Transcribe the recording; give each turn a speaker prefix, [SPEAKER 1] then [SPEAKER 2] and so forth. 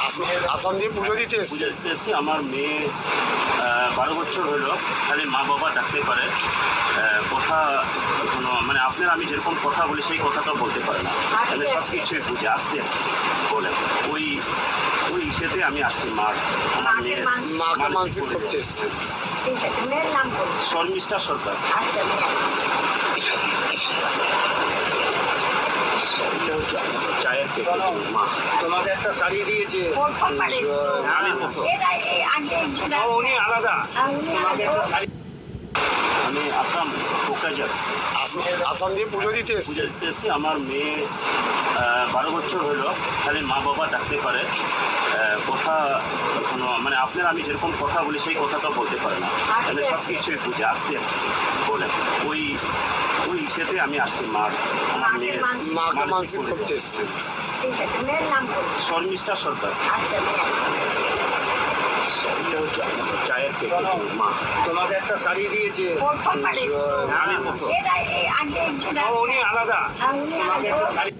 [SPEAKER 1] আসাম দিয়ে পুজো দিতে
[SPEAKER 2] পুজো দিতে এসেছি। আমার মেয়ে 12 বছর হলো, খালি মা বাবা ডাকতে পারে, কথা কোনো মানে আপনার আমি যেরকম কথা বলি সেই কথাটাও বলতে পারে না, মানে সব কিছুই বুঝে আস্তে আস্তে বলে। ওই ওই ইসেতে আমি আসছি মার আমার মেয়ের
[SPEAKER 1] মাকে
[SPEAKER 2] মানসিক
[SPEAKER 1] মানসিক
[SPEAKER 2] করে
[SPEAKER 1] করতে
[SPEAKER 2] দিয়েছি।
[SPEAKER 1] এসছেন।
[SPEAKER 3] ঠিক আছে, মেয়ের নাম বলুন।
[SPEAKER 2] শর্মিষ্ঠা সরকার।
[SPEAKER 3] আচ্ছা, নিয়ে আসি।
[SPEAKER 2] চায়ের পেটে মা
[SPEAKER 1] তোমাকে একটা শাড়ি দিয়েছে।
[SPEAKER 3] প্রথমবার এসছো।
[SPEAKER 2] আমি প্রথম।
[SPEAKER 3] এরা এই আগে একজন
[SPEAKER 1] ও, উনি
[SPEAKER 3] আছে।
[SPEAKER 1] আলাদা।
[SPEAKER 3] উনি
[SPEAKER 1] তোমাকে একটা
[SPEAKER 3] আলাদা।
[SPEAKER 1] শাড়ি।
[SPEAKER 2] আমি আসাম কোকরাঝার
[SPEAKER 1] আসাম দিয়ে পুজো দিতে
[SPEAKER 2] পুজো
[SPEAKER 1] এসছেন।
[SPEAKER 2] দিতে এসেছি। আমার মেয়ে 12 বছর হলো, খালি মা বাবা ডাকতে পারে, কথা কোনো মানে আপনার আমি যেরকম কথা বলি সেই কথাটাও বলতে পারে না, মানে সব কিছুই বুঝে আস্তে আস্তে বলে। ওই ওই ইসেতে আমি আসছি মার আমার মেয়ের
[SPEAKER 1] মাকে মানসিক
[SPEAKER 2] মানসিক করে
[SPEAKER 1] করতে
[SPEAKER 2] দিয়েছি।
[SPEAKER 1] এসছেন।
[SPEAKER 3] ঠিক আছে, মেয়ের নাম বলুন।
[SPEAKER 2] শর্মিষ্ঠা সরকার।
[SPEAKER 3] আচ্ছা, নিয়ে আসি।
[SPEAKER 2] চায়ের পেটে মা
[SPEAKER 1] তোমাকে একটা শাড়ি দিয়েছে।
[SPEAKER 3] প্রথমবার এসছো।
[SPEAKER 2] আমি প্রথম।
[SPEAKER 3] এরা এই আগে একজন
[SPEAKER 1] ও,
[SPEAKER 3] আছে।
[SPEAKER 1] উনি আলাদা।
[SPEAKER 3] উনি
[SPEAKER 1] তোমাকে একটা
[SPEAKER 3] আলাদা।
[SPEAKER 1] শাড়ি।